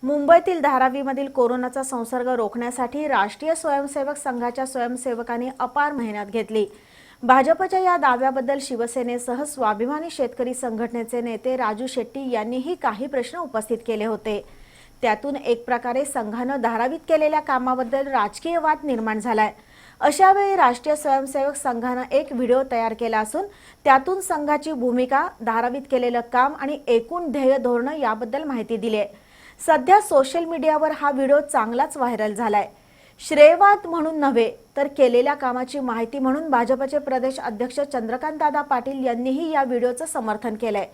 मुंबईतील धारावीमधील कोरोनाचा संसर्ग रोखण्यासाठी राष्ट्रीय स्वयंसेवक संघाच्या स्वयंसेवकांनी अपार मेहनत घेतली। भाजपच्या या दाव्याबद्दल शिवसेनेसह स्वाभिमानी शेतकरी संघटनेचे नेते राजू शेट्टी यांनीही काही प्रश्न उपस्थित केले होते। त्यातून एक प्रकारे संघाने धारावीत केलेल्या कामाबद्दल राजकीय वाद निर्माण झालाय। अशा वेळी राष्ट्रीय स्वयंसेवक संघाने एक व्हिडिओ तयार केला असून त्यातून संघाची भूमिका, धारावीत केलेले काम आणि एकूण ध्येय धोरण याबद्दल माहिती दिली आहे। सध्या सोशल मीडियावर हा व्हिडिओ चांगलाच व्हायरल झालाय। श्रेयवाद म्हणून नव्हे तर केलेल्या कामाची माहिती म्हणून भाजपचे प्रदेश अध्यक्ष चंद्रकांतदादा पाटील यांनीही या व्हिडिओचं समर्थन केलंय।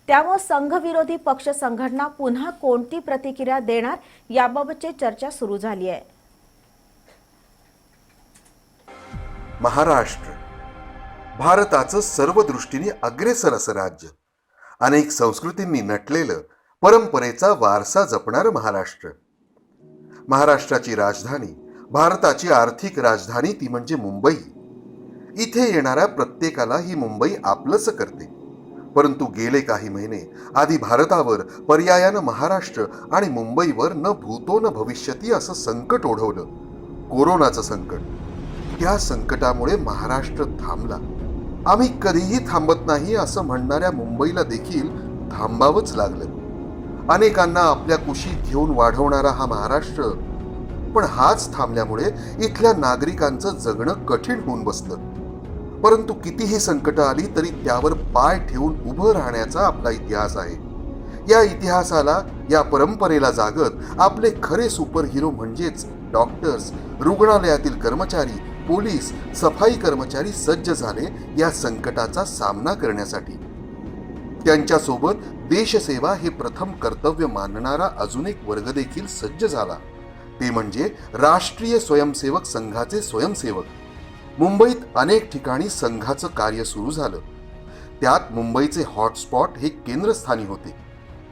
त्यामुळे संघविरोधी पक्ष संघटना पुन्हा कोणती प्रतिक्रिया देणार याबाबतची चर्चा सुरू झाली आहे। महाराष्ट्र भारताचं सर्व दृष्टीने अग्रेसर असं राज्य, अनेक संस्कृतींनी नटलेलं, परंपरेचा वारसा जपणारं महाराष्ट्र। महाराष्ट्राची राजधानी, भारताची आर्थिक राजधानी ती म्हणजे मुंबई। इथे येणाऱ्या प्रत्येकाला ही मुंबई आपलंसं करते। परंतु गेले काही महिने आधी भारतावर, पर्यायानं महाराष्ट्र आणि मुंबईवर न भूतो न भविष्यती असं संकट ओढवलं, कोरोनाचं संकट। त्या संकटामुळे महाराष्ट्र थांबला। आम्ही कधीही थांबत नाही असं म्हणणाऱ्या मुंबईला देखील थांबावंच लागलं। अनेकांना आपल्या कुशीत घेऊन वाढवणारा हा महाराष्ट्र, पण हाच थांबल्यामुळे इथल्या नागरिकांचं जगणं कठीण होऊन बसलं। परंतु कितीही संकट आली तरी त्यावर पाय ठेवून उभं राहण्याचा आपला इतिहास आहे। या इतिहासाला, या परंपरेला जागत आपले खरे सुपर हिरो म्हणजेच डॉक्टर्स, रुग्णालयातील कर्मचारी, पोलीस, सफाई कर्मचारी सज्ज झाले या संकटाचा सामना करण्यासाठी। त्यांच्यासोबत देशसेवा हे प्रथम कर्तव्य मानणारा अजून एक वर्ग देखील सज्ज झाला, ते म्हणजे राष्ट्रीय स्वयंसेवक संघाचे स्वयंसेवक। मुंबईत अनेक ठिकाणी संघाचं कार्य सुरू झालं। त्यात मुंबईचे हॉटस्पॉट हे केंद्रस्थानी होते।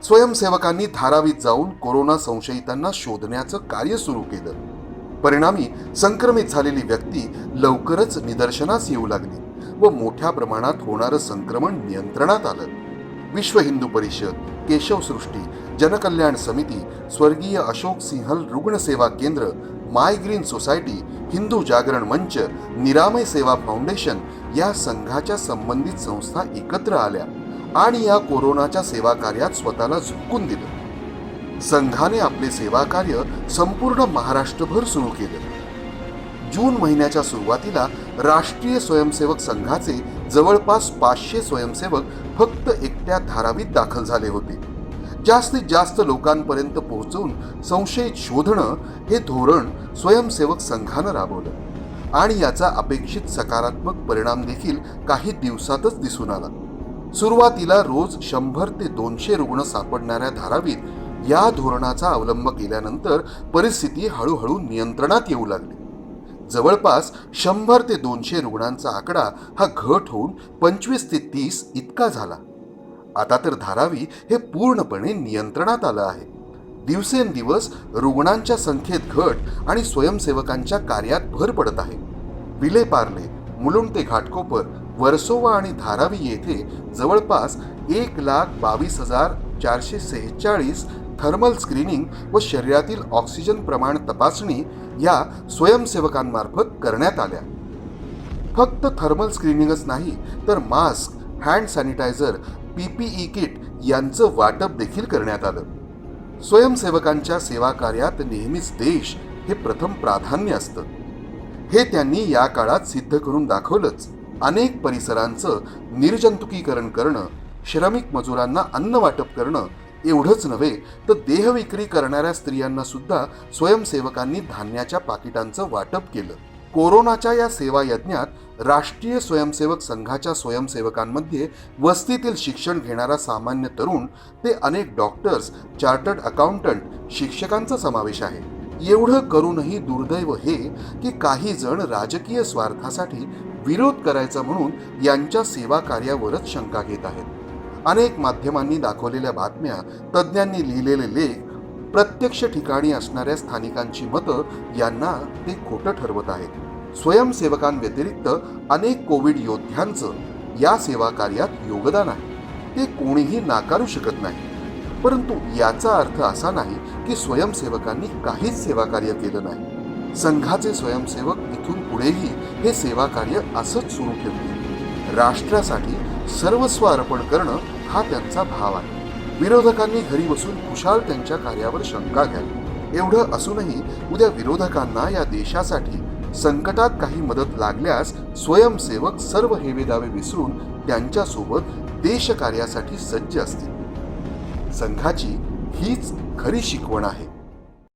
स्वयंसेवकांनी धारावीत जाऊन कोरोना संशयितांना शोधण्याचं कार्य सुरू केलं। परिणामी संक्रमित झालेली व्यक्ती लवकरच निदर्शनास येऊ लागली व मोठ्या प्रमाणात होणारं संक्रमण नियंत्रणात आलं। विश्व हिंदू परिषद, केशवसृष्टी, जनकल्याण समिती, स्वर्गीय अशोक सिंहल रुग्णसेवा केंद्र, माय ग्रीन सोसायटी, हिंदू जागरण मंच, निरामय सेवा फाउंडेशन या संघाच्या संबंधित संस्था एकत्र आल्या आणि या कोरोनाच्या सेवा कार्यात स्वतःला झोकून दिलं। संघाने आपले सेवा कार्य संपूर्ण महाराष्ट्रभर सुरू केलं। जून महिन्याच्या सुरुवातीला राष्ट्रीय स्वयंसेवक संघाचे जवळपास 500 स्वयंसेवक फक्त एकट्या धारावीत दाखल झाले होते। जास्तीत जास्त लोकांपर्यंत पोहोचून संशयित शोधणं हे धोरण स्वयंसेवक संघानं राबवलं आणि याचा अपेक्षित सकारात्मक परिणाम देखील काही दिवसातच दिसून आला। सुरुवातीला रोज 100 ते 200 रुग्ण सापडणाऱ्या धारावीत या धोरणाचा अवलंब केल्यानंतर परिस्थिती हळूहळू नियंत्रणात येऊ लागली। जवळपास 100 ते 200 रुग्णांचा आकडा हा घट होऊन 25 ते 30 इतका झाला। आता तर धारावी हे पूर्णपणे नियंत्रणात आलं आहे। दिवसेंदिवस रुग्णांच्या संख्येत घट आणि स्वयंसेवकांच्या कार्यात भर पडत आहे। विलेपार्ले, मुलुंड ते घाटकोपर, वर्सोवा आणि धारावी येथे जवळपास 1,22,446 थर्मल स्क्रीनिंग व शरीरातील ऑक्सिजन प्रमाण तपासणी या स्वयंसेवकांमार्फत करण्यात आल्या। फक्त थर्मल स्क्रीनिंगच नाही तर mask, hand sanitiser, PPE kit यांचं वाटप देखील करण्यात आलं। स्वयंसेवकांच्या सेवा कार्यात नेहमीच देश हे प्रथम प्राधान्य असतं, हे त्यांनी या काळात सिद्ध करून दाखवलंच। अनेक परिसरांचं निर्जंतुकीकरण करणं, श्रमिक मजुरांना अन्न वाटप करणं एवढंच नव्हे तर देहविक्री करणाऱ्या स्त्रियांना सुद्धा स्वयंसेवकांनी धान्याच्या पाकिटांचं वाटप केलं। कोरोनाच्या या सेवा यज्ञात राष्ट्रीय स्वयंसेवक संघाच्या स्वयंसेवकांमध्ये वस्तीतील शिक्षण घेणारा सामान्य तरुण ते अनेक डॉक्टर्स, चार्टर्ड अकाउंटंट, शिक्षकांचा समावेश आहे। एवढं करूनही दुर्दैव हे की काही जण राजकीय स्वार्थासाठी विरोध करायचा म्हणून यांच्या सेवा कार्यावरच शंका घेत आहेत। अनेक माध्यमांनी दाखवलेल्या बातम्या, तज्ज्ञांनी लिहिलेले लेख, प्रत्यक्ष ठिकाणी असणाऱ्या स्थानिकांची मतं यांना ते खोटं ठरवत आहेत। स्वयंसेवकांव्यतिरिक्त अनेक कोविड योद्ध्यांचं या सेवा कार्यात योगदान आहे, ते कोणीही नाकारू शकत नाही। परंतु याचा अर्थ असा नाही की स्वयंसेवकांनी काहीच सेवा कार्य केलं नाही. संघाचे स्वयंसेवक इथून पुढेही हे सेवा कार्य असंच सुरू ठेवतील. राष्ट्रासाठी सर्वस्व अर्पण करणं हा त्यांचा भाव आहे. विरोधकांनी घरी बसून खुशाल त्यांच्या कार्यावर शंका घ्यावी. एवढं असूनही उद्या विरोधकांना या देशासाठी संकटात काही मदत लागल्यास स्वयंसेवक सर्व हेवेदावे विसरून त्यांच्यासोबत देशकार्यासाठी सज्ज असतील. संघाची हीच खरी शिकवण आहे.